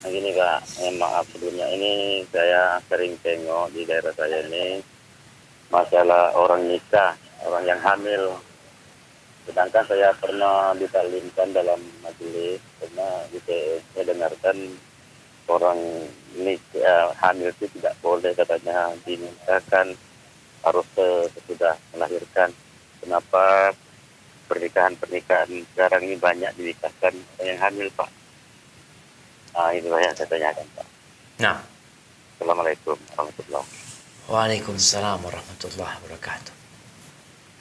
Nah, gini Kak, maaf sebelumnya ini saya sering tengok di daerah saya ini masalah orang nikah, orang yang hamil. Sedangkan saya pernah ditalimkan dalam majelis, karena gitu, saya dengarkan orang nikah hamil itu tidak boleh katanya dinikahkan, harus sesudah melahirkan. Kenapa pernikahan-pernikahan sekarang ini banyak dinikahkan orang yang hamil Pak? Nah, inilah yang saya tanyakan Pak. Nah, Assalamualaikum warahmatullahi wabarakatuh. waalaikumsalam warahmatullahi wabarakatuh.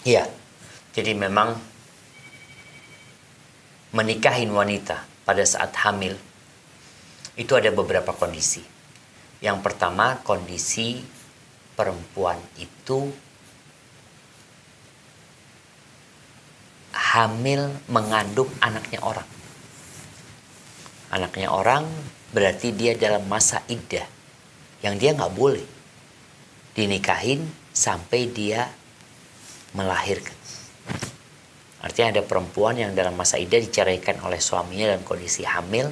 Iya, jadi memang menikahin wanita pada saat hamil itu ada beberapa kondisi. Yang pertama, kondisi perempuan itu hamil mengandung anaknya orang. Anaknya orang berarti dia dalam masa iddah, yang dia nggak boleh dinikahin sampai dia melahirkan. Artinya ada perempuan yang dalam masa iddah diceraikan oleh suaminya dalam kondisi hamil,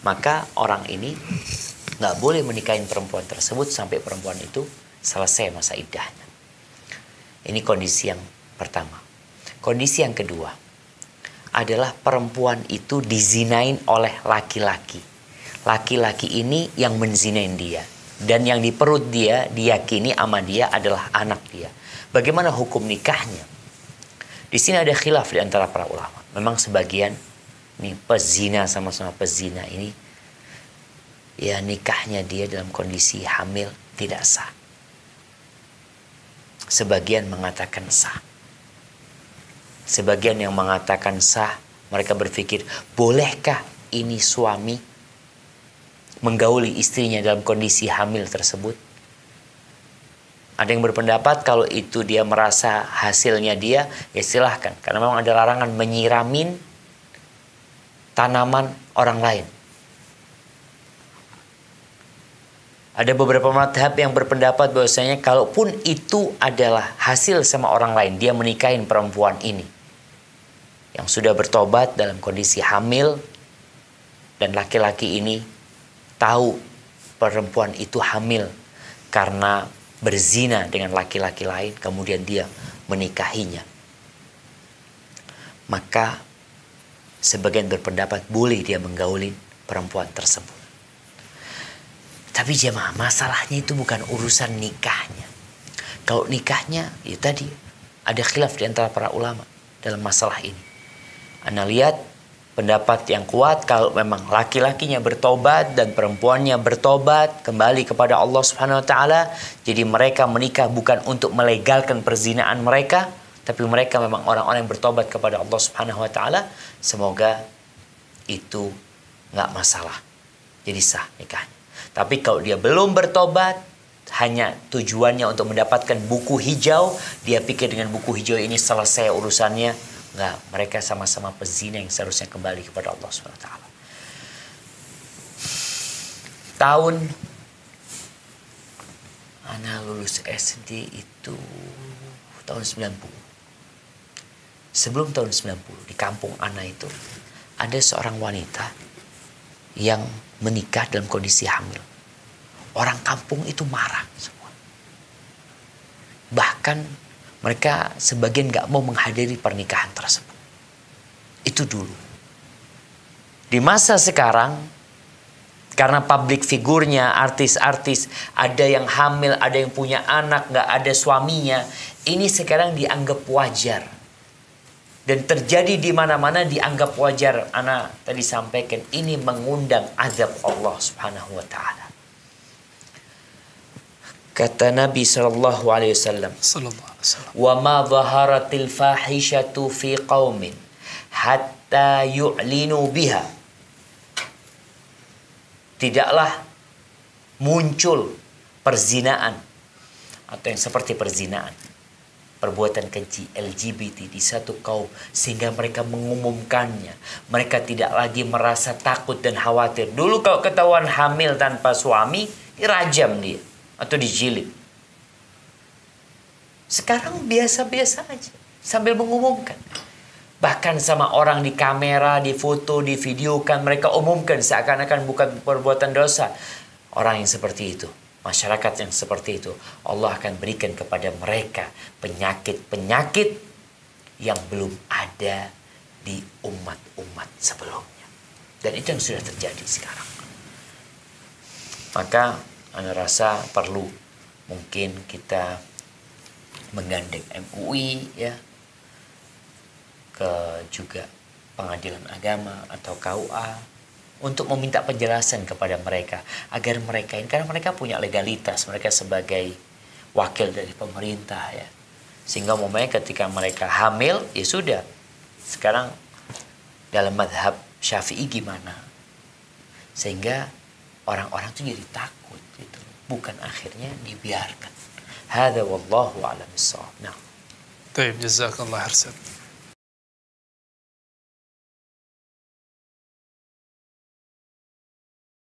maka orang ini nggak boleh menikahin perempuan tersebut sampai perempuan itu selesai masa iddahnya. Ini kondisi yang pertama. Kondisi yang kedua adalah perempuan itu dizinain oleh laki-laki. Laki-laki ini yang menzinain dia. Dan yang di perut dia, diyakini sama dia adalah anak dia. Bagaimana hukum nikahnya? Di sini ada khilaf di antara para ulama. Memang sebagian nih pezina sama-sama pezina ini, ya nikahnya dia dalam kondisi hamil tidak sah. Sebagian mengatakan sah. Sebagian yang mengatakan sah, mereka berpikir, bolehkah ini suami menggauli istrinya dalam kondisi hamil tersebut? Ada yang berpendapat kalau itu dia merasa hasilnya dia, ya silahkan. Karena memang ada larangan menyiramin tanaman orang lain. Ada beberapa mazhab yang berpendapat bahwasanya kalaupun itu adalah hasil sama orang lain, dia menikahin perempuan ini yang sudah bertobat dalam kondisi hamil, dan laki-laki ini tahu perempuan itu hamil karena berzina dengan laki-laki lain, kemudian dia menikahinya, maka sebagian berpendapat boleh dia menggauli perempuan tersebut. Tapi jemaah, masalahnya itu bukan urusan nikahnya. Kalau nikahnya, ya tadi ada khilaf di antara para ulama dalam masalah ini. Anda lihat pendapat yang kuat kalau memang laki-lakinya bertobat dan perempuannya bertobat kembali kepada Allah Subhanahu wa taala, jadi mereka menikah bukan untuk melegalkan perzinaan mereka, tapi mereka memang orang-orang yang bertobat kepada Allah Subhanahu wa taala, semoga itu nggak masalah. Jadi sah nikahnya. Tapi kalau dia belum bertobat, hanya tujuannya untuk mendapatkan buku hijau, dia pikir dengan buku hijau ini selesai urusannya. Enggak, mereka sama-sama pezina yang seharusnya kembali kepada Allah SWT. Tahun Ana lulus SD itu tahun 90. Sebelum tahun 90, di kampung Ana itu ada seorang wanita yang menikah dalam kondisi hamil. Orang kampung itu marah semua. Bahkan mereka sebagian gak mau menghadiri pernikahan tersebut. Itu dulu. Di masa sekarang, karena public figurnya, artis-artis, ada yang hamil, ada yang punya anak, gak ada suaminya, ini sekarang dianggap wajar. Dan terjadi di mana-mana dianggap wajar. Ana tadi sampaikan, ini mengundang azab Allah Subhanahu wa taala. Kata Nabi sallallahu alaihi wasallam, "Wa ma dhaharatil fahishatu fi qaumin hatta yu'linu biha." Tidaklah muncul perzinaan atau yang seperti perzinaan, perbuatan keji LGBT di satu kaum sehingga mereka mengumumkannya. Mereka tidak lagi merasa takut dan khawatir. Dulu kalau ketahuan hamil tanpa suami, dirajam dia atau dijilid. Sekarang biasa-biasa aja sambil mengumumkan. Bahkan diceritakan sama orang di kamera, di foto, di videokan, mereka umumkan seakan-akan bukan perbuatan dosa. Orang yang seperti itu, masyarakat yang seperti itu, Allah akan berikan kepada mereka penyakit-penyakit yang belum ada di umat-umat sebelumnya. Dan itu yang sudah terjadi sekarang. Maka Anda rasa perlu mungkin kita menggandeng MUI ya, ke juga pengadilan agama atau KUA untuk meminta penjelasan kepada mereka agar mereka ini, karena mereka punya legalitas, mereka sebagai wakil dari pemerintah ya, sehingga momennya ketika mereka hamil ya sudah, sekarang dalam madhab Syafi'i gimana, sehingga orang-orang itu jadi takut gitu, bukan akhirnya dibiarkan. Hadza wallahu a'lam bissawab. Nah. Baik, jazakallah khairan.